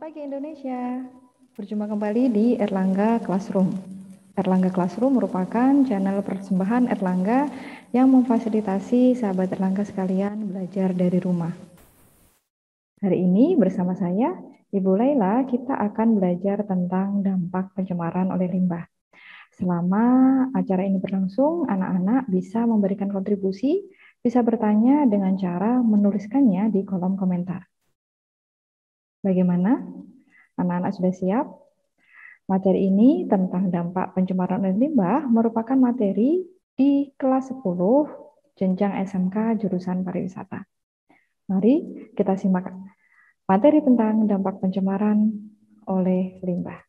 Selamat pagi Indonesia. Berjumpa kembali di Erlangga Classroom. Erlangga Classroom merupakan channel persembahan Erlangga yang memfasilitasi sahabat Erlangga sekalian belajar dari rumah. Hari ini bersama saya, Ibu Laila, kita akan belajar tentang dampak pencemaran oleh limbah. Selama acara ini berlangsung, anak-anak bisa memberikan kontribusi, bisa bertanya dengan cara menuliskannya di kolom komentar. Bagaimana? Anak-anak sudah siap? Materi ini tentang dampak pencemaran oleh limbah merupakan materi di kelas 10 jenjang SMK jurusan pariwisata. Mari kita simak materi tentang dampak pencemaran oleh limbah.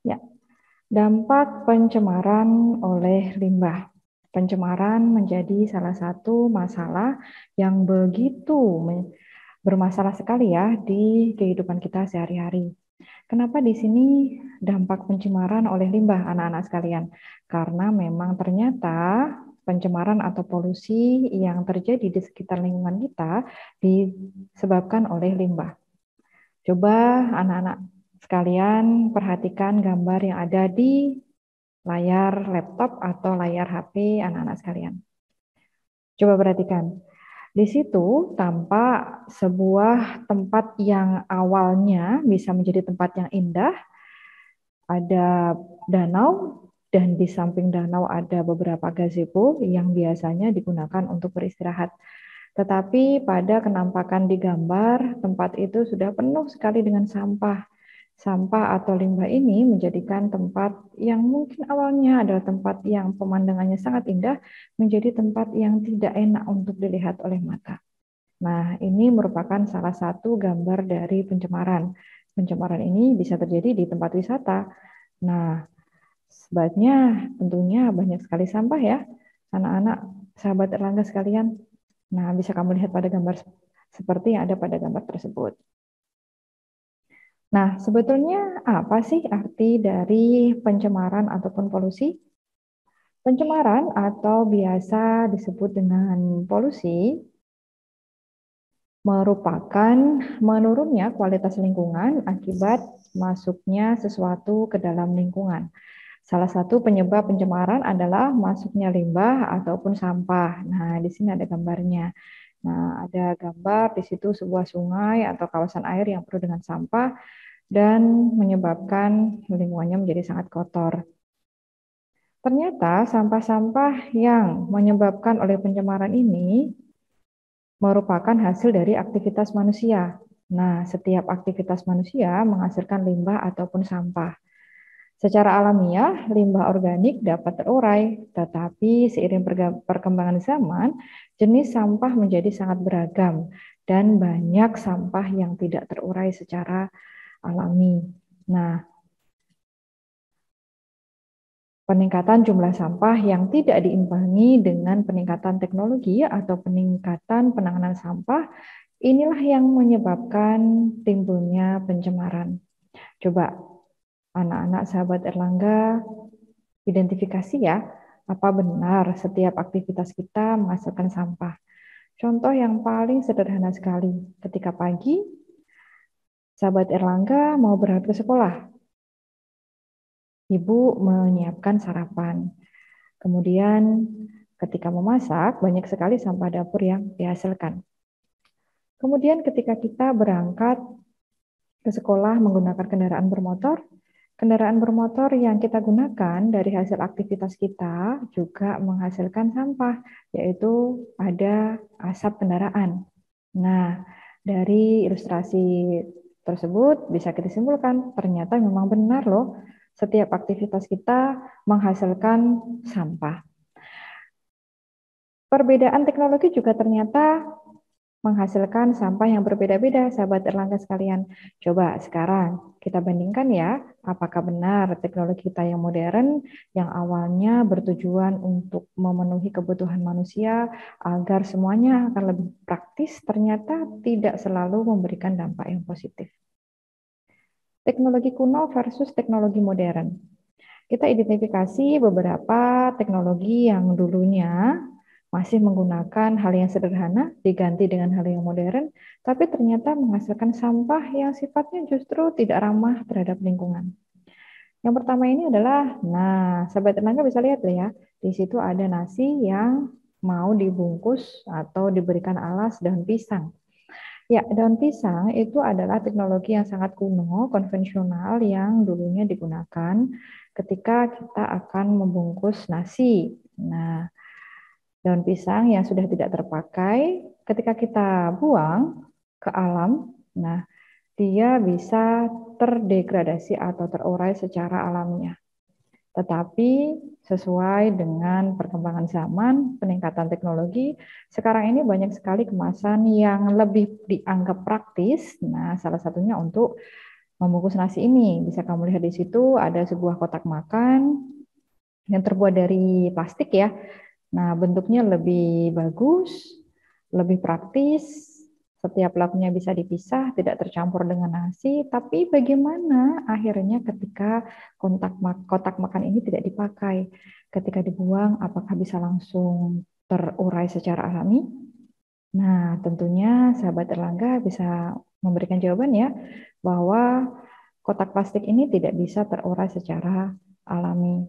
Ya, dampak pencemaran oleh limbah. Pencemaran menjadi salah satu masalah yang begitu bermasalah sekali ya di kehidupan kita sehari-hari. Kenapa di sini dampak pencemaran oleh limbah anak-anak sekalian? Karena memang ternyata pencemaran atau polusi yang terjadi di sekitar lingkungan kita disebabkan oleh limbah. Coba anak-anak sekalian perhatikan gambar yang ada di layar laptop atau layar HP anak-anak sekalian. Coba perhatikan. Di situ tampak sebuah tempat yang awalnya bisa menjadi tempat yang indah, ada danau, dan di samping danau ada beberapa gazebo yang biasanya digunakan untuk beristirahat. Tetapi pada kenampakan di gambar, tempat itu sudah penuh sekali dengan sampah. Sampah atau limbah ini menjadikan tempat yang mungkin awalnya adalah tempat yang pemandangannya sangat indah, menjadi tempat yang tidak enak untuk dilihat oleh mata. Nah, ini merupakan salah satu gambar dari pencemaran. Pencemaran ini bisa terjadi di tempat wisata. Nah, sebabnya tentunya banyak sekali sampah ya, anak-anak, sahabat Erlangga sekalian. Nah, bisa kamu lihat pada gambar seperti yang ada pada gambar tersebut. Nah, sebetulnya apa sih arti dari pencemaran ataupun polusi? Pencemaran atau biasa disebut dengan polusi merupakan menurunnya kualitas lingkungan akibat masuknya sesuatu ke dalam lingkungan. Salah satu penyebab pencemaran adalah masuknya limbah ataupun sampah. Nah, di sini ada gambarnya. Nah, ada gambar di situ sebuah sungai atau kawasan air yang penuh dengan sampah dan menyebabkan lingkungannya menjadi sangat kotor. Ternyata sampah-sampah yang menyebabkan oleh pencemaran ini merupakan hasil dari aktivitas manusia. Nah, setiap aktivitas manusia menghasilkan limbah ataupun sampah. Secara alamiah, limbah organik dapat terurai, tetapi seiring perkembangan zaman, jenis sampah menjadi sangat beragam dan banyak sampah yang tidak terurai secara alami. Nah, peningkatan jumlah sampah yang tidak diimbangi dengan peningkatan teknologi atau peningkatan penanganan sampah, inilah yang menyebabkan timbulnya pencemaran. Coba anak-anak sahabat Erlangga identifikasi ya, apa benar setiap aktivitas kita menghasilkan sampah. Contoh yang paling sederhana sekali, ketika pagi, sahabat Erlangga mau berangkat ke sekolah. Ibu menyiapkan sarapan. Kemudian ketika memasak, banyak sekali sampah dapur yang dihasilkan. Kemudian ketika kita berangkat ke sekolah menggunakan kendaraan bermotor yang kita gunakan dari hasil aktivitas kita juga menghasilkan sampah, yaitu ada asap kendaraan. Nah, dari ilustrasi tersebut bisa kita simpulkan, ternyata memang benar loh, setiap aktivitas kita menghasilkan sampah. Perbedaan teknologi juga ternyata menghasilkan sampah yang berbeda-beda, sahabat Erlangga sekalian. Coba sekarang kita bandingkan ya, apakah benar teknologi kita yang modern, yang awalnya bertujuan untuk memenuhi kebutuhan manusia agar semuanya akan lebih praktis, ternyata tidak selalu memberikan dampak yang positif. Teknologi kuno versus teknologi modern. Kita identifikasi beberapa teknologi yang dulunya masih menggunakan hal yang sederhana diganti dengan hal yang modern, tapi ternyata menghasilkan sampah yang sifatnya justru tidak ramah terhadap lingkungan. Yang pertama ini adalah, nah, Sahabat Erlangga bisa lihat ya, di situ ada nasi yang mau dibungkus atau diberikan alas daun pisang. Ya, daun pisang itu adalah teknologi yang sangat kuno, konvensional yang dulunya digunakan ketika kita akan membungkus nasi. Nah, daun pisang yang sudah tidak terpakai, ketika kita buang ke alam, nah dia bisa terdegradasi atau terurai secara alamiah. Tetapi sesuai dengan perkembangan zaman, peningkatan teknologi, sekarang ini banyak sekali kemasan yang lebih dianggap praktis. Nah, salah satunya untuk membungkus nasi ini. Bisa kamu lihat di situ ada sebuah kotak makan yang terbuat dari plastik ya. Nah, bentuknya lebih bagus, lebih praktis, setiap lauknya bisa dipisah, tidak tercampur dengan nasi, tapi bagaimana akhirnya ketika kotak makan ini tidak dipakai? Ketika dibuang, apakah bisa langsung terurai secara alami? Nah, tentunya sahabat Erlangga bisa memberikan jawaban ya, bahwa kotak plastik ini tidak bisa terurai secara alami.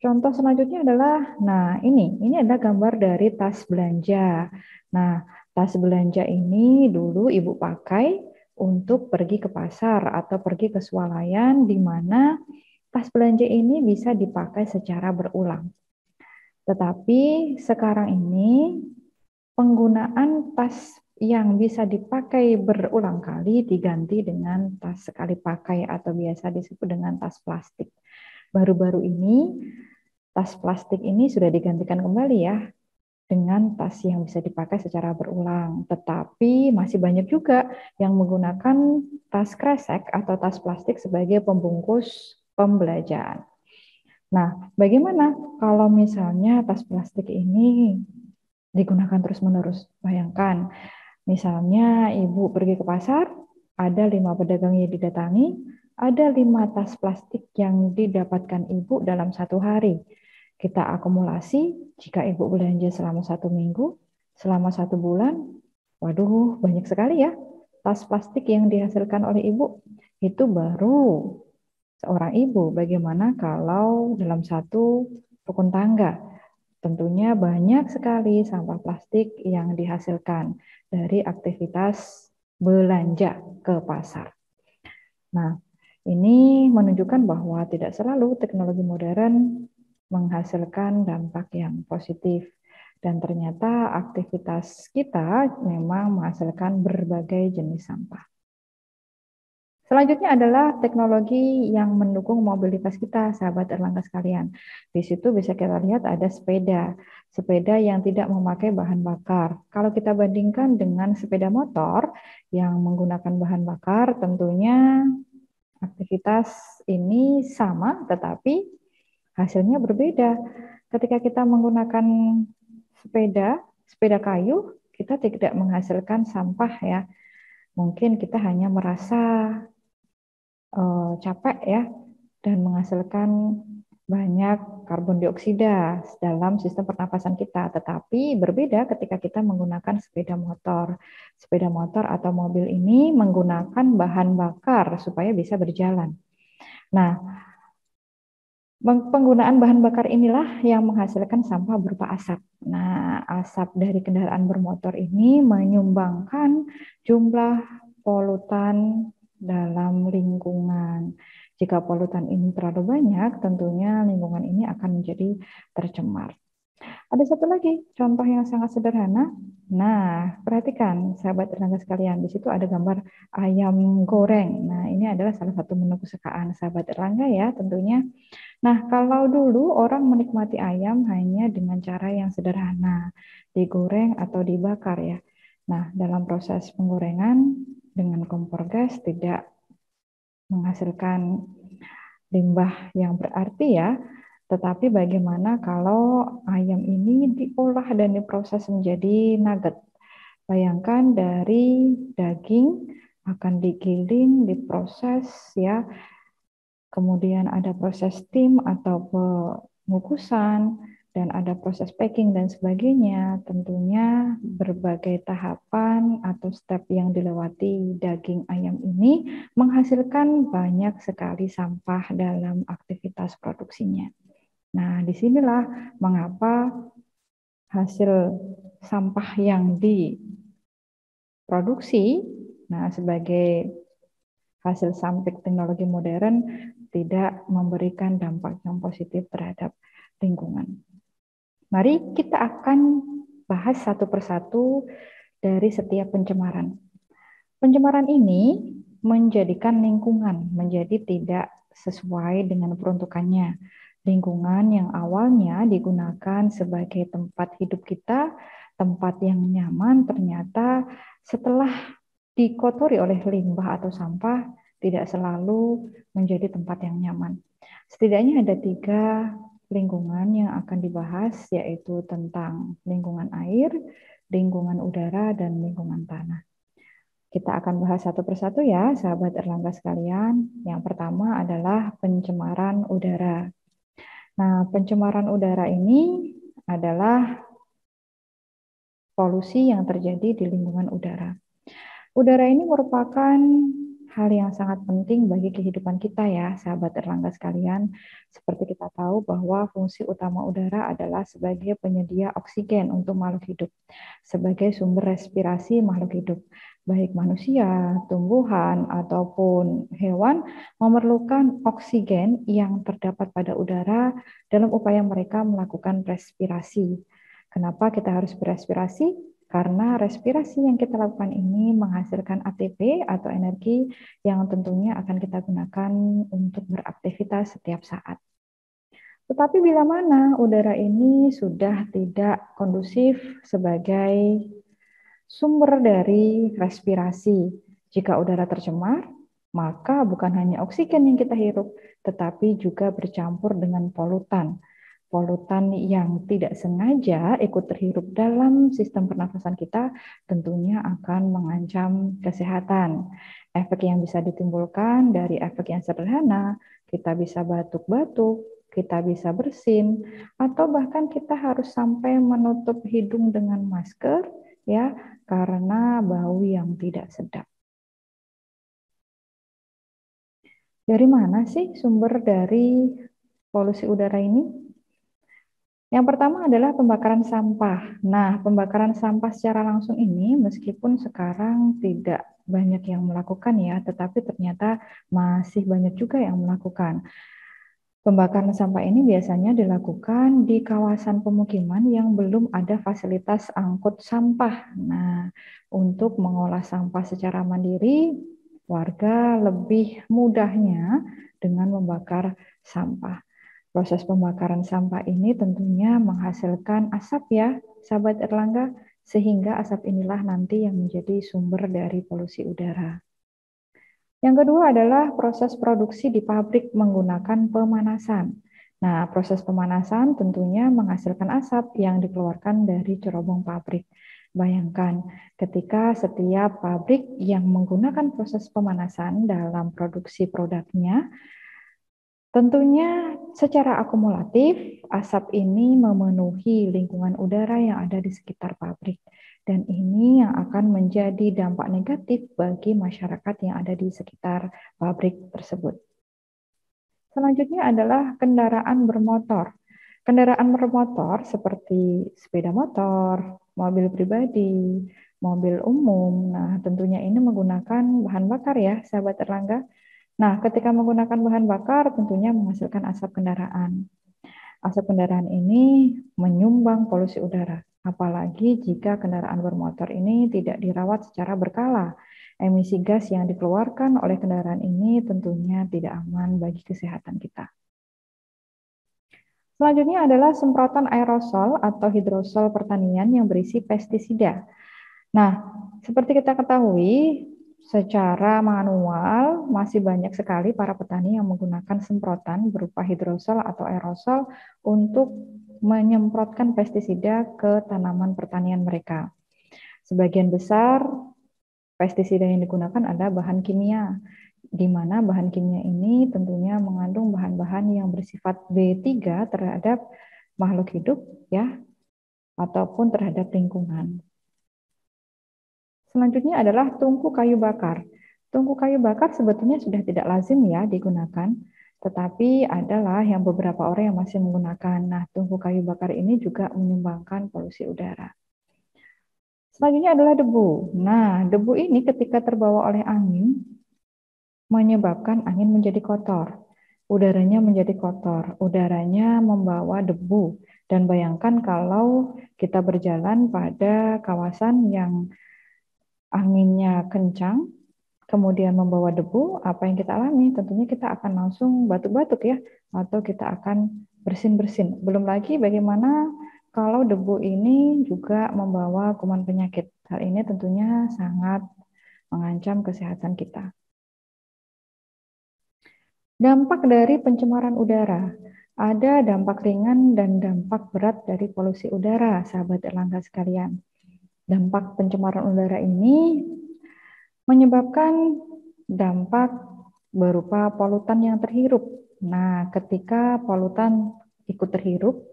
Contoh selanjutnya adalah, nah ini adalah gambar dari tas belanja. Nah, tas belanja ini dulu ibu pakai untuk pergi ke pasar atau pergi ke swalayan di mana tas belanja ini bisa dipakai secara berulang. Tetapi sekarang ini penggunaan tas yang bisa dipakai berulang kali diganti dengan tas sekali pakai atau biasa disebut dengan tas plastik. Baru-baru ini tas plastik ini sudah digantikan kembali ya dengan tas yang bisa dipakai secara berulang. Tetapi masih banyak juga yang menggunakan tas kresek atau tas plastik sebagai pembungkus pembelanjaan. Nah, bagaimana kalau misalnya tas plastik ini digunakan terus-menerus? Bayangkan, misalnya ibu pergi ke pasar, ada 5 pedagang yang didatangi, ada 5 tas plastik yang didapatkan ibu dalam satu hari. Kita akumulasi, jika ibu belanja selama 1 minggu, selama 1 bulan, waduh banyak sekali ya tas plastik yang dihasilkan oleh ibu. Itu baru seorang ibu. Bagaimana kalau dalam satu rukun tangga? Tentunya banyak sekali sampah plastik yang dihasilkan dari aktivitas belanja ke pasar. Nah, ini menunjukkan bahwa tidak selalu teknologi modern menghasilkan dampak yang positif. Dan ternyata aktivitas kita memang menghasilkan berbagai jenis sampah. Selanjutnya adalah teknologi yang mendukung mobilitas kita, sahabat Erlangga sekalian. Di situ bisa kita lihat ada sepeda yang tidak memakai bahan bakar. Kalau kita bandingkan dengan sepeda motor yang menggunakan bahan bakar, tentunya aktivitas ini sama, tetapi hasilnya berbeda. Ketika kita menggunakan sepeda kayu, kita tidak menghasilkan sampah ya. Mungkin kita hanya merasa capek ya dan menghasilkan banyak karbon dioksida dalam sistem pernapasan kita. Tetapi berbeda ketika kita menggunakan sepeda motor. Sepeda motor atau mobil ini menggunakan bahan bakar supaya bisa berjalan. Nah, penggunaan bahan bakar inilah yang menghasilkan sampah berupa asap. Nah, asap dari kendaraan bermotor ini menyumbangkan jumlah polutan dalam lingkungan. Jika polutan ini terlalu banyak, tentunya lingkungan ini akan menjadi tercemar. Ada satu lagi contoh yang sangat sederhana. Nah, perhatikan sahabat Erlangga sekalian, di situ ada gambar ayam goreng. Nah, ini adalah salah satu menu kesukaan sahabat Erlangga ya tentunya. Nah, kalau dulu orang menikmati ayam hanya dengan cara yang sederhana, digoreng atau dibakar ya. Nah, dalam proses penggorengan dengan kompor gas tidak menghasilkan limbah yang berarti ya. Tetapi bagaimana kalau ayam ini diolah dan diproses menjadi nugget? Bayangkan dari daging akan digiling, diproses ya. Kemudian ada proses steam atau pengukusan dan ada proses packing dan sebagainya. Tentunya berbagai tahapan atau step yang dilewati daging ayam ini menghasilkan banyak sekali sampah dalam aktivitas produksinya. Nah, disinilah mengapa hasil sampah yang diproduksi, nah sebagai hasil samping teknologi modern tidak memberikan dampak yang positif terhadap lingkungan. Mari kita akan bahas satu persatu dari setiap pencemaran. Pencemaran ini menjadikan lingkungan menjadi tidak sesuai dengan peruntukannya. Lingkungan yang awalnya digunakan sebagai tempat hidup kita, tempat yang nyaman, ternyata setelah dikotori oleh limbah atau sampah, tidak selalu menjadi tempat yang nyaman. Setidaknya ada 3 lingkungan yang akan dibahas, yaitu tentang lingkungan air, lingkungan udara, dan lingkungan tanah. Kita akan bahas satu persatu ya, sahabat Erlangga sekalian. Yang pertama adalah pencemaran udara. Nah, pencemaran udara ini adalah polusi yang terjadi di lingkungan udara. Udara ini merupakan hal yang sangat penting bagi kehidupan kita ya, sahabat Erlangga sekalian. Seperti kita tahu bahwa fungsi utama udara adalah sebagai penyedia oksigen untuk makhluk hidup, sebagai sumber respirasi makhluk hidup. Baik manusia, tumbuhan, ataupun hewan memerlukan oksigen yang terdapat pada udara dalam upaya mereka melakukan respirasi. Kenapa kita harus berespirasi? Karena respirasi yang kita lakukan ini menghasilkan ATP atau energi yang tentunya akan kita gunakan untuk beraktivitas setiap saat. Tetapi bila mana udara ini sudah tidak kondusif sebagai sumber dari respirasi, jika udara tercemar, maka bukan hanya oksigen yang kita hirup, tetapi juga bercampur dengan polutan. Polutan yang tidak sengaja ikut terhirup dalam sistem pernafasan kita tentunya akan mengancam kesehatan. Efek yang bisa ditimbulkan dari efek yang sederhana, kita bisa batuk-batuk, kita bisa bersin, atau bahkan kita harus sampai menutup hidung dengan masker ya, karena bau yang tidak sedap. Dari mana sih sumber dari polusi udara ini? Yang pertama adalah pembakaran sampah. Nah, pembakaran sampah secara langsung ini meskipun sekarang tidak banyak yang melakukan ya, tetapi ternyata masih banyak juga yang melakukan. Pembakaran sampah ini biasanya dilakukan di kawasan pemukiman yang belum ada fasilitas angkut sampah. Nah, untuk mengolah sampah secara mandiri, warga lebih mudahnya dengan membakar sampah. Proses pembakaran sampah ini tentunya menghasilkan asap ya, sahabat Erlangga, sehingga asap inilah nanti yang menjadi sumber dari polusi udara. Yang kedua adalah proses produksi di pabrik menggunakan pemanasan. Nah, proses pemanasan tentunya menghasilkan asap yang dikeluarkan dari cerobong pabrik. Bayangkan, ketika setiap pabrik yang menggunakan proses pemanasan dalam produksi produknya, tentunya secara akumulatif, asap ini memenuhi lingkungan udara yang ada di sekitar pabrik. Dan ini yang akan menjadi dampak negatif bagi masyarakat yang ada di sekitar pabrik tersebut. Selanjutnya adalah kendaraan bermotor. Kendaraan bermotor seperti sepeda motor, mobil pribadi, mobil umum. Nah, tentunya ini menggunakan bahan bakar ya, sahabat Erlangga. Nah, ketika menggunakan bahan bakar tentunya menghasilkan asap kendaraan. Asap kendaraan ini menyumbang polusi udara, apalagi jika kendaraan bermotor ini tidak dirawat secara berkala. Emisi gas yang dikeluarkan oleh kendaraan ini tentunya tidak aman bagi kesehatan kita. Selanjutnya adalah semprotan aerosol atau hidrosol pertanian yang berisi pestisida. Nah, seperti kita ketahui, secara manual masih banyak sekali para petani yang menggunakan semprotan berupa hidrosol atau aerosol untuk menyemprotkan pestisida ke tanaman pertanian mereka. Sebagian besar pestisida yang digunakan adalah bahan kimia, di mana bahan kimia ini tentunya mengandung bahan-bahan yang bersifat B3 terhadap makhluk hidup ya, ataupun terhadap lingkungan. Selanjutnya adalah tungku kayu bakar. Tungku kayu bakar sebetulnya sudah tidak lazim ya digunakan, tetapi adalah yang beberapa orang yang masih menggunakan. Nah, tungku kayu bakar ini juga menyumbangkan polusi udara. Selanjutnya adalah debu. Nah, debu ini ketika terbawa oleh angin, menyebabkan angin menjadi kotor. Udaranya menjadi kotor, udaranya membawa debu. Dan bayangkan kalau kita berjalan pada kawasan yang anginnya kencang, kemudian membawa debu, apa yang kita alami? Tentunya kita akan langsung batuk-batuk ya, atau kita akan bersin-bersin. Belum lagi bagaimana kalau debu ini juga membawa kuman penyakit. Hal ini tentunya sangat mengancam kesehatan kita. Dampak dari pencemaran udara. Ada dampak ringan dan dampak berat dari polusi udara, sahabat Erlangga sekalian. Dampak pencemaran udara ini menyebabkan dampak berupa polutan yang terhirup. Nah, ketika polutan ikut terhirup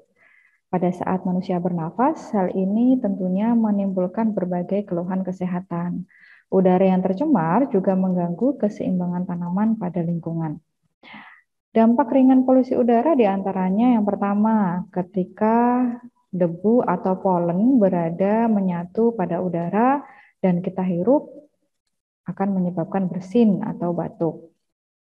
pada saat manusia bernafas, hal ini tentunya menimbulkan berbagai keluhan kesehatan. Udara yang tercemar juga mengganggu keseimbangan tanaman pada lingkungan. Dampak ringan polusi udara diantaranya yang pertama, ketika debu atau polen berada menyatu pada udara dan kita hirup, akan menyebabkan bersin atau batuk.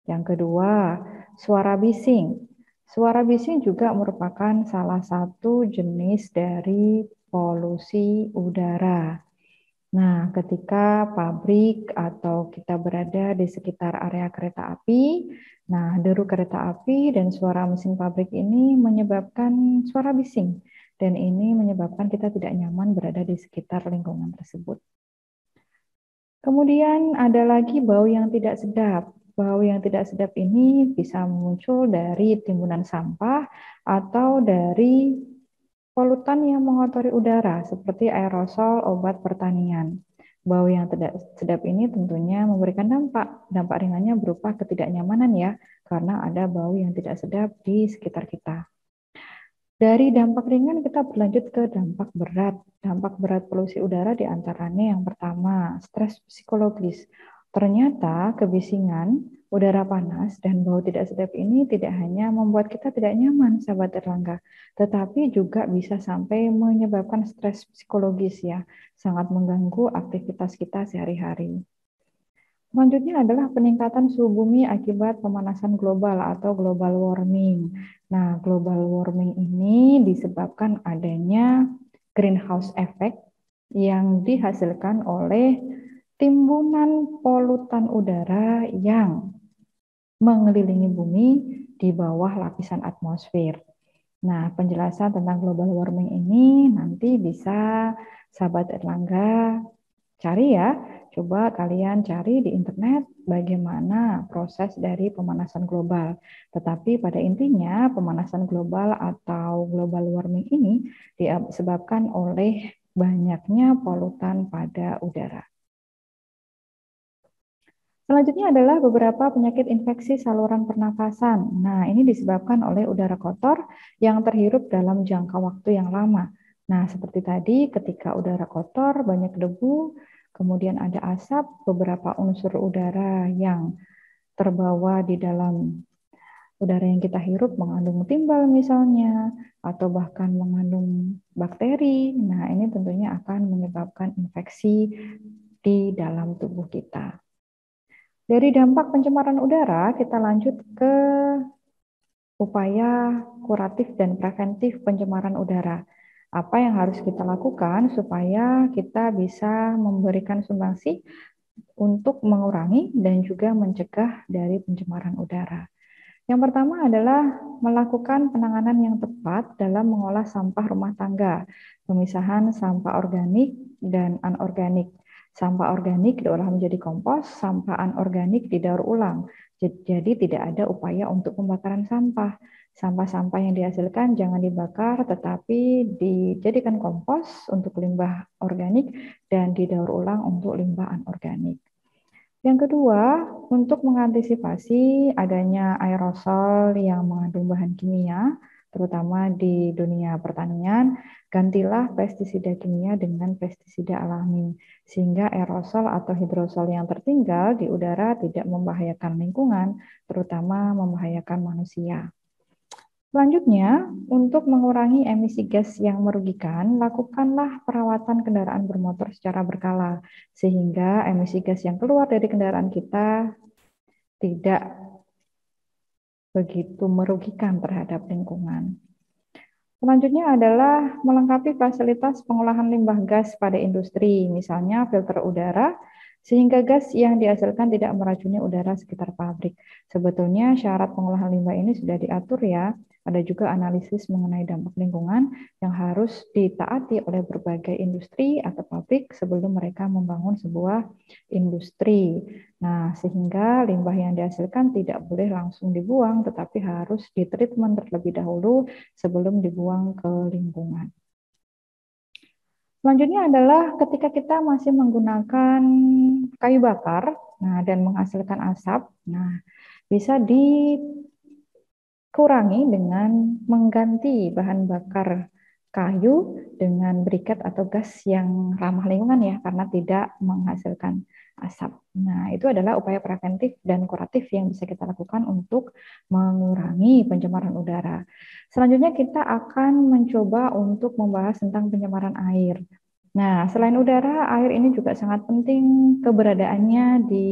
Yang kedua, suara bising. Suara bising juga merupakan salah satu jenis dari polusi udara. Nah, ketika pabrik atau kita berada di sekitar area kereta api, nah deru kereta api dan suara mesin pabrik ini menyebabkan suara bising. Dan ini menyebabkan kita tidak nyaman berada di sekitar lingkungan tersebut. Kemudian ada lagi bau yang tidak sedap. Bau yang tidak sedap ini bisa muncul dari timbunan sampah atau dari polutan yang mengotori udara seperti aerosol obat pertanian. Bau yang tidak sedap ini tentunya memberikan dampak. Dampak ringannya berupa ketidaknyamanan ya, karena ada bau yang tidak sedap di sekitar kita. Dari dampak ringan kita berlanjut ke dampak berat. Dampak berat polusi udara diantaranya yang pertama, stres psikologis. Ternyata kebisingan, udara panas, dan bau tidak sedap ini tidak hanya membuat kita tidak nyaman, sahabat Erlangga, tetapi juga bisa sampai menyebabkan stres psikologis ya, sangat mengganggu aktivitas kita sehari-hari. Selanjutnya adalah peningkatan suhu bumi akibat pemanasan global atau global warming. Nah, global warming ini disebabkan adanya greenhouse effect yang dihasilkan oleh timbunan polutan udara yang mengelilingi bumi di bawah lapisan atmosfer. Nah, penjelasan tentang global warming ini nanti bisa sahabat Erlangga cari ya. Coba kalian cari di internet bagaimana proses dari pemanasan global. Tetapi pada intinya pemanasan global atau global warming ini disebabkan oleh banyaknya polutan pada udara. Selanjutnya adalah beberapa penyakit infeksi saluran pernafasan. Nah, ini disebabkan oleh udara kotor yang terhirup dalam jangka waktu yang lama. Nah, seperti tadi ketika udara kotor, banyak debu, kemudian ada asap, beberapa unsur udara yang terbawa di dalam udara yang kita hirup mengandung timbal misalnya, atau bahkan mengandung bakteri. Nah, ini tentunya akan menyebabkan infeksi di dalam tubuh kita. Dari dampak pencemaran udara, kita lanjut ke upaya kuratif dan preventif pencemaran udara. Apa yang harus kita lakukan supaya kita bisa memberikan sumbangsi untuk mengurangi dan juga mencegah dari pencemaran udara. Yang pertama adalah melakukan penanganan yang tepat dalam mengolah sampah rumah tangga, pemisahan sampah organik dan anorganik. Sampah organik diolah menjadi kompos, sampah anorganik didaur ulang. Jadi tidak ada upaya untuk pembakaran sampah. Sampah-sampah yang dihasilkan jangan dibakar, tetapi dijadikan kompos untuk limbah organik dan didaur ulang untuk limbah anorganik. Yang kedua, untuk mengantisipasi adanya aerosol yang mengandung bahan kimia, terutama di dunia pertanian, gantilah pestisida kimia dengan pestisida alami, sehingga aerosol atau hidrosol yang tertinggal di udara tidak membahayakan lingkungan, terutama membahayakan manusia. Selanjutnya, untuk mengurangi emisi gas yang merugikan, lakukanlah perawatan kendaraan bermotor secara berkala, sehingga emisi gas yang keluar dari kendaraan kita tidak begitu merugikan terhadap lingkungan. Selanjutnya adalah melengkapi fasilitas pengolahan limbah gas pada industri, misalnya filter udara, sehingga gas yang dihasilkan tidak meracuni udara sekitar pabrik. Sebetulnya syarat pengolahan limbah ini sudah diatur ya. Ada juga analisis mengenai dampak lingkungan yang harus ditaati oleh berbagai industri atau pabrik sebelum mereka membangun sebuah industri. Nah, sehingga limbah yang dihasilkan tidak boleh langsung dibuang, tetapi harus ditreatment terlebih dahulu sebelum dibuang ke lingkungan. Selanjutnya adalah ketika kita masih menggunakan kayu bakar, nah dan menghasilkan asap, nah bisa dikurangi dengan mengganti bahan bakar kayu dengan briket atau gas yang ramah lingkungan ya, karena tidak menghasilkan asap. Nah, itu adalah upaya preventif dan kuratif yang bisa kita lakukan untuk mengurangi pencemaran udara. Selanjutnya kita akan mencoba untuk membahas tentang pencemaran air. Nah, selain udara, air ini juga sangat penting keberadaannya di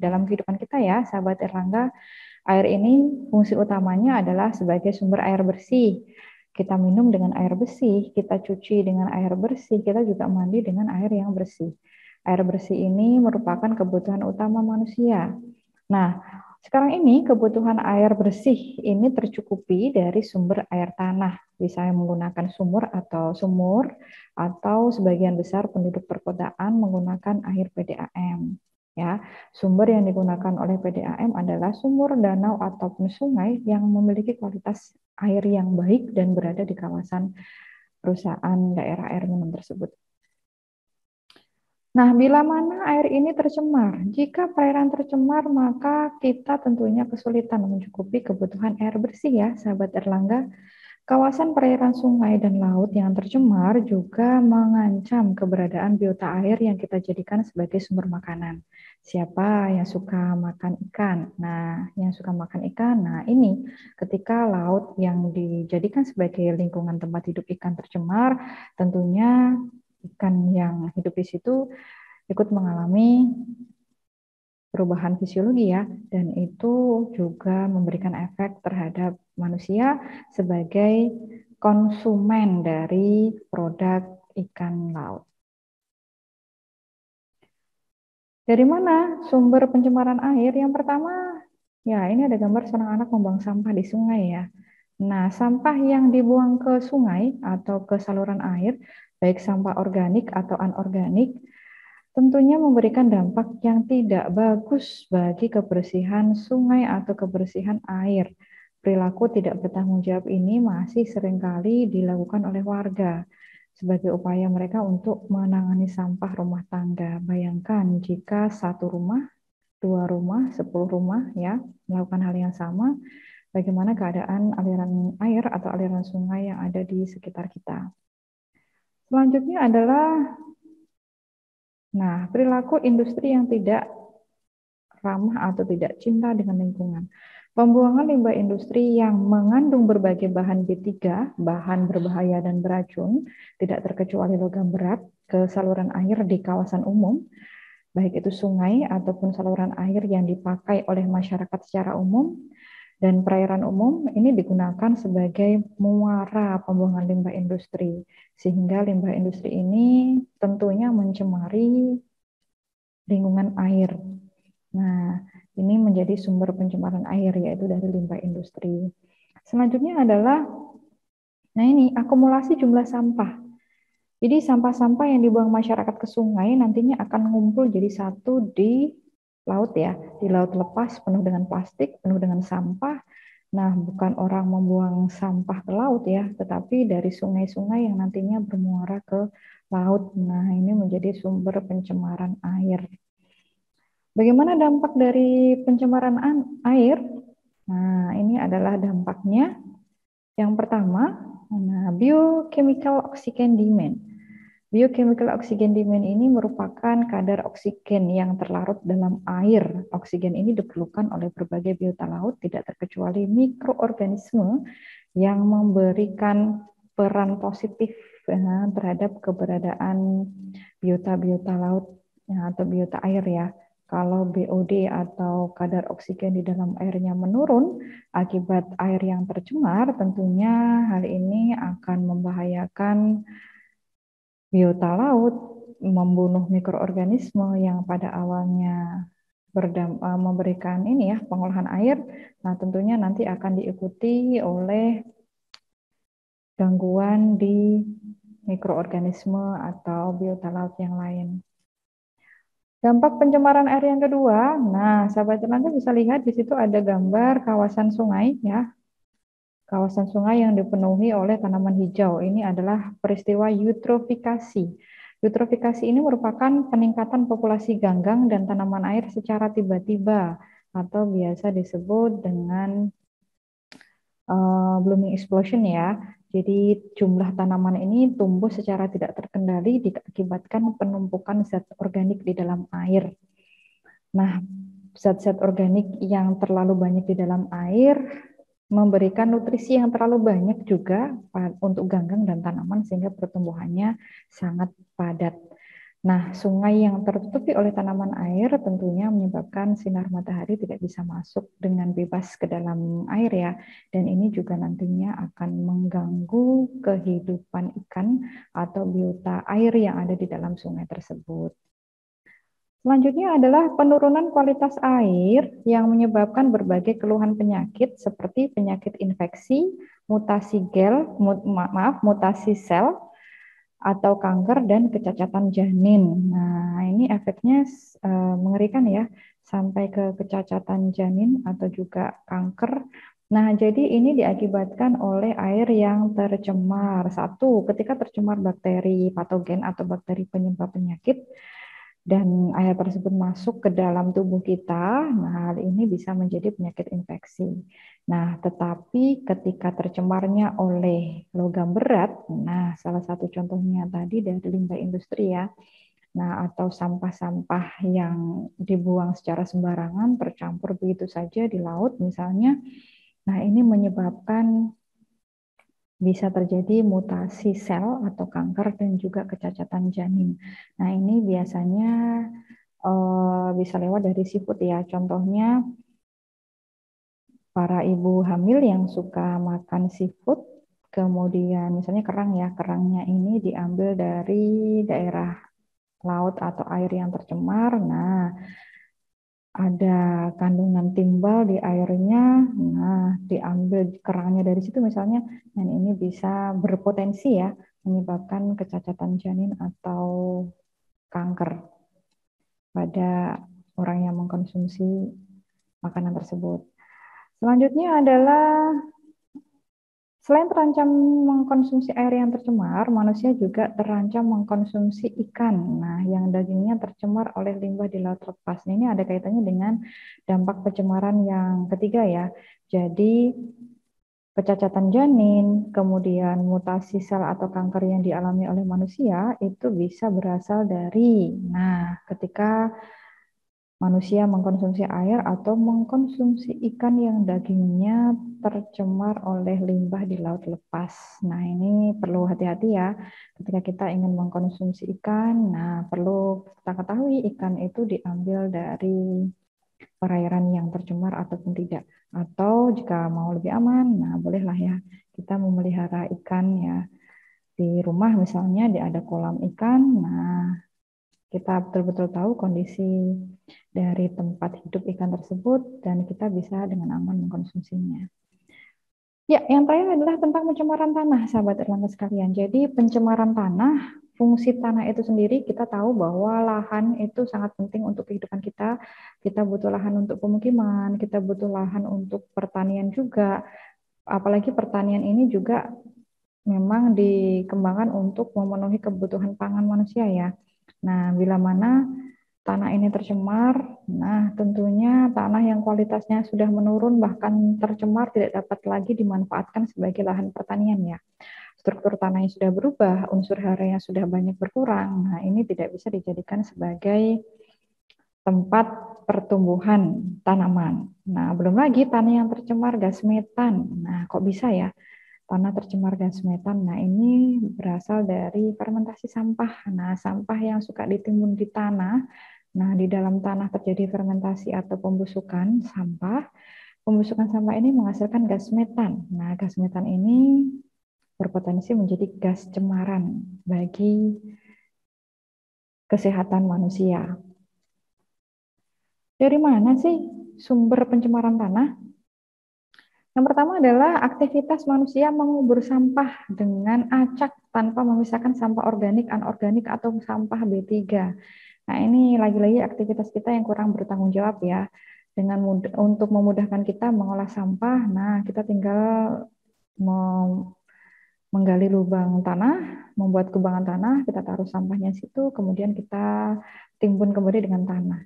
dalam kehidupan kita ya, sahabat Erlangga. Air ini fungsi utamanya adalah sebagai sumber air bersih. Kita minum dengan air bersih, kita cuci dengan air bersih, kita juga mandi dengan air yang bersih. Air bersih ini merupakan kebutuhan utama manusia. Nah, sekarang ini kebutuhan air bersih ini tercukupi dari sumber air tanah, bisa menggunakan sumur atau sebagian besar penduduk perkotaan menggunakan air PDAM. Ya, sumber yang digunakan oleh PDAM adalah sumur, danau ataupun sungai yang memiliki kualitas air yang baik dan berada di kawasan perusahaan daerah air minum tersebut. Nah, bila mana air ini tercemar? Jika perairan tercemar, maka kita tentunya kesulitan mencukupi kebutuhan air bersih ya, sahabat Erlangga. Kawasan perairan sungai dan laut yang tercemar juga mengancam keberadaan biota air yang kita jadikan sebagai sumber makanan. Siapa yang suka makan ikan? Nah, yang suka makan ikan, nah ini ketika laut yang dijadikan sebagai lingkungan tempat hidup ikan tercemar, tentunya ikan yang hidup di situ ikut mengalami perubahan fisiologi ya, dan itu juga memberikan efek terhadap manusia sebagai konsumen dari produk ikan laut. Dari mana sumber pencemaran air? Yang pertama, ya ini ada gambar seorang anak membuang sampah di sungai ya. Nah, sampah yang dibuang ke sungai atau ke saluran air, baik sampah organik atau anorganik, tentunya memberikan dampak yang tidak bagus bagi kebersihan sungai atau kebersihan air. Perilaku tidak bertanggung jawab ini masih seringkali dilakukan oleh warga sebagai upaya mereka untuk menangani sampah rumah tangga. Bayangkan jika satu rumah, dua rumah, 10 rumah ya melakukan hal yang sama, bagaimana keadaan aliran air atau aliran sungai yang ada di sekitar kita. Selanjutnya adalah perilaku industri yang tidak ramah atau tidak cinta dengan lingkungan. Pembuangan limbah industri yang mengandung berbagai bahan B3, bahan berbahaya dan beracun, tidak terkecuali logam berat, ke saluran air di kawasan umum, baik itu sungai ataupun saluran air yang dipakai oleh masyarakat secara umum, dan perairan umum ini digunakan sebagai muara pembuangan limbah industri, sehingga limbah industri ini tentunya mencemari lingkungan air. Nah, ini menjadi sumber pencemaran air, yaitu dari limbah industri. Selanjutnya adalah, akumulasi jumlah sampah. Jadi sampah-sampah yang dibuang masyarakat ke sungai nantinya akan mengumpul jadi satu di laut ya, di laut lepas penuh dengan plastik, penuh dengan sampah. Nah, bukan orang membuang sampah ke laut ya, tetapi dari sungai-sungai yang nantinya bermuara ke laut. Nah, ini menjadi sumber pencemaran air. Bagaimana dampak dari pencemaran air? Nah, ini adalah dampaknya. Yang pertama, biochemical oxygen demand. Biochemical oxygen demand ini merupakan kadar oksigen yang terlarut dalam air. Oksigen ini diperlukan oleh berbagai biota laut, tidak terkecuali mikroorganisme yang memberikan peran positif terhadap keberadaan biota-biota laut atau biota air ya. Kalau BOD atau kadar oksigen di dalam airnya menurun akibat air yang tercemar, tentunya hal ini akan membahayakan biota laut, membunuh mikroorganisme yang pada awalnya memberikan ini ya pengolahan air. Nah, tentunya nanti akan diikuti oleh gangguan di mikroorganisme atau biota laut yang lain. Dampak pencemaran air yang kedua, nah sahabat Erlangga bisa lihat di situ ada gambar kawasan sungai ya. Kawasan sungai yang dipenuhi oleh tanaman hijau. Ini adalah peristiwa eutrofikasi. Eutrofikasi ini merupakan peningkatan populasi ganggang dan tanaman air secara tiba-tiba atau biasa disebut dengan blooming explosion ya. Jadi jumlah tanaman ini tumbuh secara tidak terkendali diakibatkan penumpukan zat organik di dalam air. Nah, zat-zat organik yang terlalu banyak di dalam air memberikan nutrisi yang terlalu banyak juga untuk ganggang dan tanaman sehingga pertumbuhannya sangat padat. Nah, sungai yang tertutupi oleh tanaman air tentunya menyebabkan sinar matahari tidak bisa masuk dengan bebas ke dalam air ya. Dan ini juga nantinya akan mengganggu kehidupan ikan atau biota air yang ada di dalam sungai tersebut. Selanjutnya adalah penurunan kualitas air yang menyebabkan berbagai keluhan penyakit seperti penyakit infeksi, mutasi sel, atau kanker dan kecacatan janin. Nah, ini efeknya mengerikan ya, sampai ke kecacatan janin atau juga kanker. Nah, jadi ini diakibatkan oleh air yang tercemar. Satu, ketika tercemar bakteri patogen atau bakteri penyebab penyakit, dan air tersebut masuk ke dalam tubuh kita, nah hal ini bisa menjadi penyakit infeksi. Nah, tetapi ketika tercemarnya oleh logam berat, nah salah satu contohnya tadi dari limbah industri ya, nah atau sampah-sampah yang dibuang secara sembarangan tercampur begitu saja di laut misalnya, nah ini menyebabkan bisa terjadi mutasi sel atau kanker dan juga kecacatan janin. Nah, ini biasanya bisa lewat dari seafood ya. Contohnya para ibu hamil yang suka makan seafood, kemudian misalnya kerang ya, kerangnya ini diambil dari daerah laut atau air yang tercemar. Nah, ada kandungan timbal di airnya, nah diambil kerangnya dari situ misalnya, dan ini bisa berpotensi ya menyebabkan kecacatan janin atau kanker pada orang yang mengkonsumsi makanan tersebut. Selanjutnya adalah selain terancam mengkonsumsi air yang tercemar, manusia juga terancam mengkonsumsi ikan. Nah, yang dagingnya tercemar oleh limbah di laut lepas. Ini ada kaitannya dengan dampak pencemaran yang ketiga ya. Jadi, kecacatan janin, kemudian mutasi sel atau kanker yang dialami oleh manusia itu bisa berasal dari, nah, ketika manusia mengkonsumsi air atau mengkonsumsi ikan yang dagingnya tercemar oleh limbah di laut lepas. Nah, ini perlu hati-hati ya ketika kita ingin mengkonsumsi ikan. Nah, perlu kita ketahui ikan itu diambil dari perairan yang tercemar ataupun tidak. Atau jika mau lebih aman, nah bolehlah ya kita memelihara ikan ya di rumah misalnya ada kolam ikan. Nah, kita betul-betul tahu kondisi dari tempat hidup ikan tersebut dan kita bisa dengan aman mengkonsumsinya. Ya, yang terakhir adalah tentang pencemaran tanah, sahabat Erlangga sekalian. Jadi pencemaran tanah, fungsi tanah itu sendiri kita tahu bahwa lahan itu sangat penting untuk kehidupan kita. Kita butuh lahan untuk pemukiman, kita butuh lahan untuk pertanian juga. Apalagi pertanian ini juga memang dikembangkan untuk memenuhi kebutuhan pangan manusia ya. Nah, bila mana tanah ini tercemar, nah tentunya tanah yang kualitasnya sudah menurun bahkan tercemar tidak dapat lagi dimanfaatkan sebagai lahan pertanian ya. Struktur tanahnya sudah berubah, unsur haranya sudah banyak berkurang. Nah, ini tidak bisa dijadikan sebagai tempat pertumbuhan tanaman. Nah, belum lagi tanah yang tercemar gas metan. Nah, kok bisa ya? Tanah tercemar gas metan. Nah, ini berasal dari fermentasi sampah. Nah, sampah yang suka ditimbun di tanah. Nah, di dalam tanah terjadi fermentasi atau pembusukan sampah. Pembusukan sampah ini menghasilkan gas metan. Nah, gas metan ini berpotensi menjadi gas cemaran bagi kesehatan manusia. Dari mana sih sumber pencemaran tanah? Yang pertama adalah aktivitas manusia mengubur sampah dengan acak tanpa memisahkan sampah organik, anorganik, atau sampah B3. Nah, ini lagi-lagi aktivitas kita yang kurang bertanggung jawab ya. Dengan untuk memudahkan kita mengolah sampah, nah kita tinggal menggali lubang tanah, membuat kubangan tanah, kita taruh sampahnya situ, kemudian kita timbun kembali dengan tanah.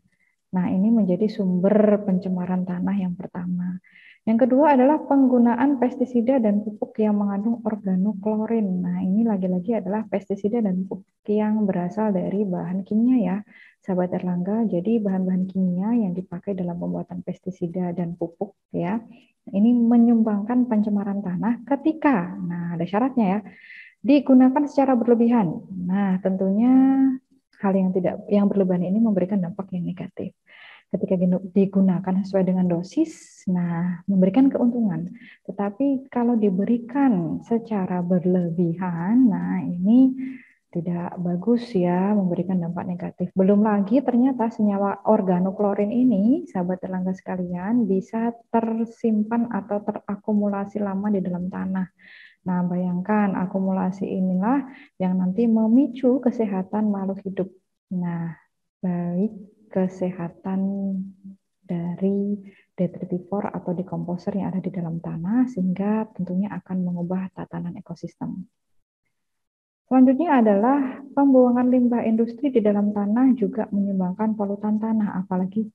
Nah, ini menjadi sumber pencemaran tanah yang pertama. Yang kedua adalah penggunaan pestisida dan pupuk yang mengandung organoklorin. Nah, ini lagi-lagi adalah pestisida dan pupuk yang berasal dari bahan kimia ya, sahabat Erlangga. Jadi bahan-bahan kimia yang dipakai dalam pembuatan pestisida dan pupuk ya, ini menyumbangkan pencemaran tanah ketika, nah ada syaratnya ya, digunakan secara berlebihan. Nah, tentunya hal yang berlebihan ini memberikan dampak yang negatif. Ketika digunakan sesuai dengan dosis, nah memberikan keuntungan. Tetapi kalau diberikan secara berlebihan, nah ini tidak bagus ya, memberikan dampak negatif. Belum lagi ternyata senyawa organoklorin ini, sahabat Erlangga sekalian, bisa tersimpan atau terakumulasi lama di dalam tanah. Nah, bayangkan akumulasi inilah yang nanti memicu kesehatan makhluk hidup. Nah, baik kesehatan dari detritivor atau dekomposer yang ada di dalam tanah, sehingga tentunya akan mengubah tatanan ekosistem. Selanjutnya adalah pembuangan limbah industri di dalam tanah juga menyumbangkan polutan tanah, apalagi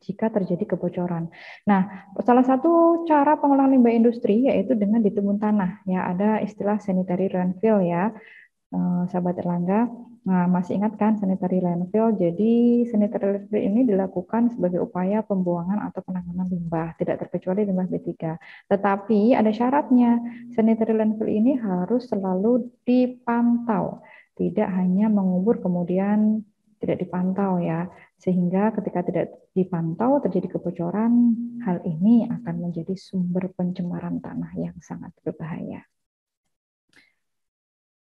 jika terjadi kebocoran. Nah, salah satu cara pengolahan limbah industri yaitu dengan ditimbun tanah. Ya, ada istilah sanitary landfill ya, sahabat Erlangga. Nah, masih ingat kan sanitary landfill? Jadi sanitary landfill ini dilakukan sebagai upaya pembuangan atau penanganan limbah, tidak terkecuali limbah B3. Tetapi ada syaratnya, sanitary landfill ini harus selalu dipantau, tidak hanya mengubur kemudian tidak dipantau ya, sehingga ketika tidak dipantau terjadi kebocoran, hal ini akan menjadi sumber pencemaran tanah yang sangat berbahaya.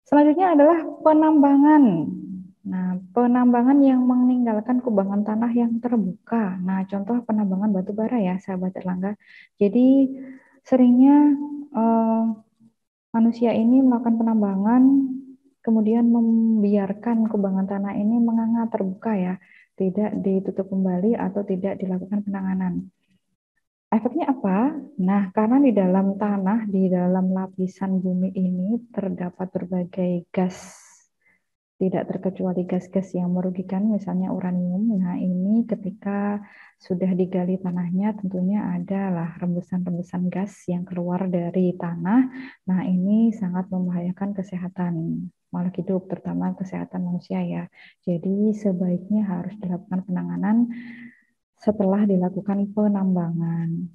Selanjutnya adalah penambangan. Nah, penambangan yang meninggalkan kubangan tanah yang terbuka. Nah, contoh penambangan batu bara ya, sahabat Erlangga. Jadi, seringnya manusia ini melakukan penambangan, kemudian membiarkan kubangan tanah ini menganga terbuka ya, tidak ditutup kembali atau tidak dilakukan penanganan. Efeknya apa? Nah, karena di dalam tanah, di dalam lapisan bumi ini terdapat berbagai gas, tidak terkecuali gas-gas yang merugikan, misalnya uranium. Nah, ini ketika sudah digali tanahnya, tentunya adalah rembusan-rembusan gas yang keluar dari tanah. Nah, ini sangat membahayakan kesehatan makhluk hidup, terutama kesehatan manusia ya. Jadi, sebaiknya harus dilakukan penanganan setelah dilakukan penambangan.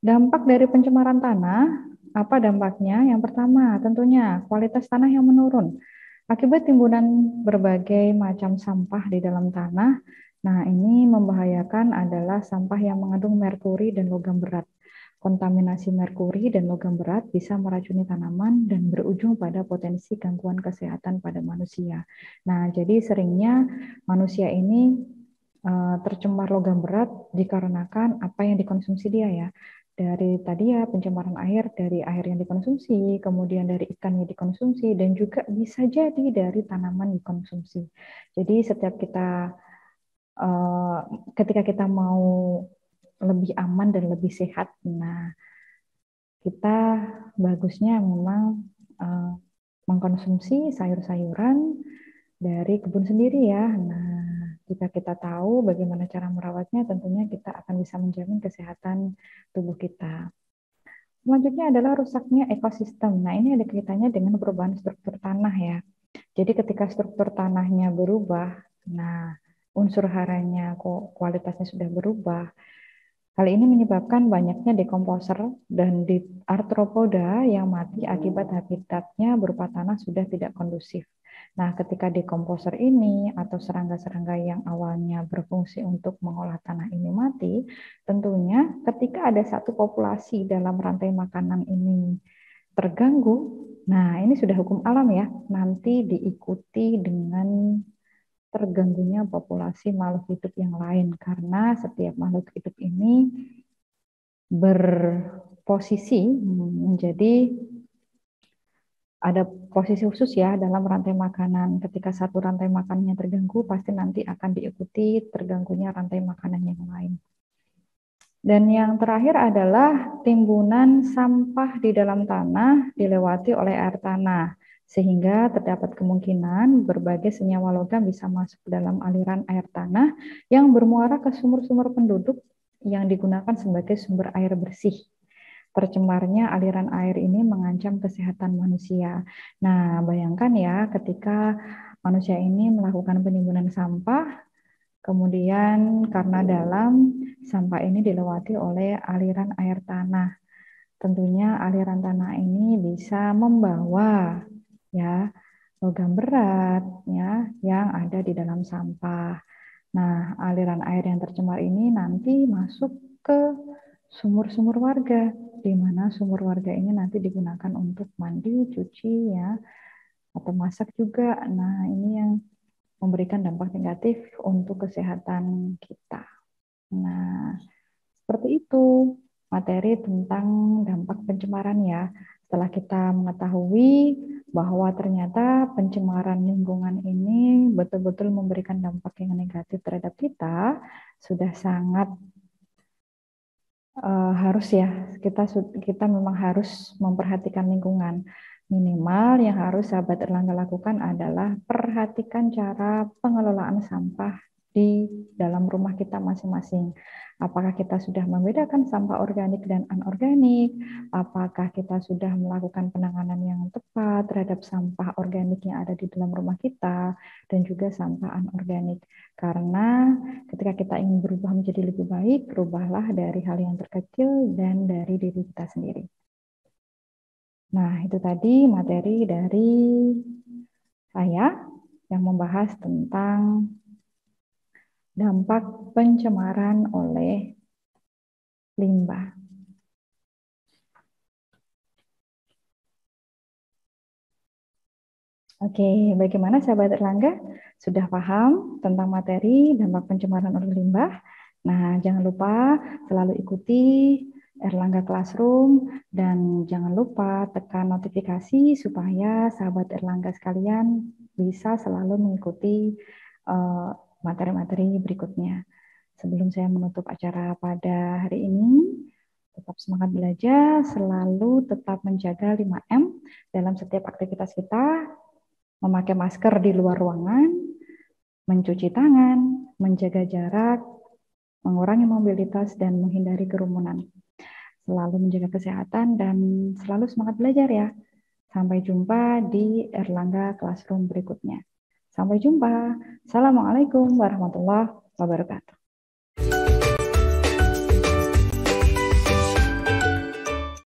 Dampak dari pencemaran tanah, apa dampaknya? Yang pertama, tentunya kualitas tanah yang menurun. Akibat timbunan berbagai macam sampah di dalam tanah, nah ini membahayakan adalah sampah yang mengandung merkuri dan logam berat. Kontaminasi merkuri dan logam berat bisa meracuni tanaman dan berujung pada potensi gangguan kesehatan pada manusia. Nah, jadi seringnya manusia ini tercemar logam berat dikarenakan apa yang dikonsumsi dia ya. Dari tadi ya pencemaran air, dari air yang dikonsumsi, kemudian dari ikan yang dikonsumsi, dan juga bisa jadi dari tanaman dikonsumsi. Jadi setiap kita, ketika kita mau lebih aman dan lebih sehat, nah kita bagusnya memang mengkonsumsi sayur-sayuran dari kebun sendiri ya. Nah, Jika kita tahu bagaimana cara merawatnya, tentunya kita akan bisa menjamin kesehatan tubuh kita. Selanjutnya adalah rusaknya ekosistem. Nah, ini ada kaitannya dengan perubahan struktur tanah ya. Jadi ketika struktur tanahnya berubah, nah unsur haranya kualitasnya sudah berubah. Hal ini menyebabkan banyaknya dekomposer dan arthropoda yang mati akibat habitatnya berupa tanah sudah tidak kondusif. Nah, ketika dekomposer ini atau serangga-serangga yang awalnya berfungsi untuk mengolah tanah ini mati, tentunya ketika ada satu populasi dalam rantai makanan ini terganggu, nah ini sudah hukum alam ya, nanti diikuti dengan terganggunya populasi makhluk hidup yang lain karena setiap makhluk hidup ini berposisi menjadi ada posisi khusus ya dalam rantai makanan. Ketika satu rantai makanannya terganggu, pasti nanti akan diikuti terganggunya rantai makanan yang lain. Dan yang terakhir adalah timbunan sampah di dalam tanah dilewati oleh air tanah, sehingga terdapat kemungkinan berbagai senyawa logam bisa masuk ke dalam aliran air tanah yang bermuara ke sumur-sumur penduduk yang digunakan sebagai sumber air bersih. Tercemarnya aliran air ini mengancam kesehatan manusia. Nah, bayangkan ya ketika manusia ini melakukan penimbunan sampah, kemudian karena dalam, sampah ini dilewati oleh aliran air tanah. Tentunya aliran tanah ini bisa membawa ya logam berat ya yang ada di dalam sampah. Nah, aliran air yang tercemar ini nanti masuk ke sumur-sumur warga, di mana sumur warga ini nanti digunakan untuk mandi, cuci ya, atau masak juga. Nah, ini yang memberikan dampak negatif untuk kesehatan kita. Nah, seperti itu materi tentang dampak pencemaran ya. Setelah kita mengetahui bahwa ternyata pencemaran lingkungan ini betul-betul memberikan dampak yang negatif terhadap kita, sudah sangat harus ya, kita memang harus memperhatikan lingkungan. Minimal yang harus sahabat Erlangga lakukan adalah perhatikan cara pengelolaan sampah di dalam rumah kita masing-masing. Apakah kita sudah membedakan sampah organik dan anorganik? Apakah kita sudah melakukan penanganan yang tepat terhadap sampah organik yang ada di dalam rumah kita dan juga sampah anorganik? Karena ketika kita ingin berubah menjadi lebih baik, berubahlah dari hal yang terkecil dan dari diri kita sendiri. Nah, itu tadi materi dari saya yang membahas tentang dampak pencemaran oleh limbah. Oke, bagaimana sahabat Erlangga? Sudah paham tentang materi dampak pencemaran oleh limbah? Nah, jangan lupa selalu ikuti Erlangga Classroom dan jangan lupa tekan notifikasi supaya sahabat Erlangga sekalian bisa selalu mengikuti materi-materi berikutnya. Sebelum saya menutup acara pada hari ini, tetap semangat belajar, selalu tetap menjaga 5M dalam setiap aktivitas kita, memakai masker di luar ruangan, mencuci tangan, menjaga jarak, mengurangi mobilitas, dan menghindari kerumunan. Selalu menjaga kesehatan dan selalu semangat belajar ya. Sampai jumpa di Erlangga Classroom berikutnya. Sampai jumpa. Assalamualaikum warahmatullahi wabarakatuh.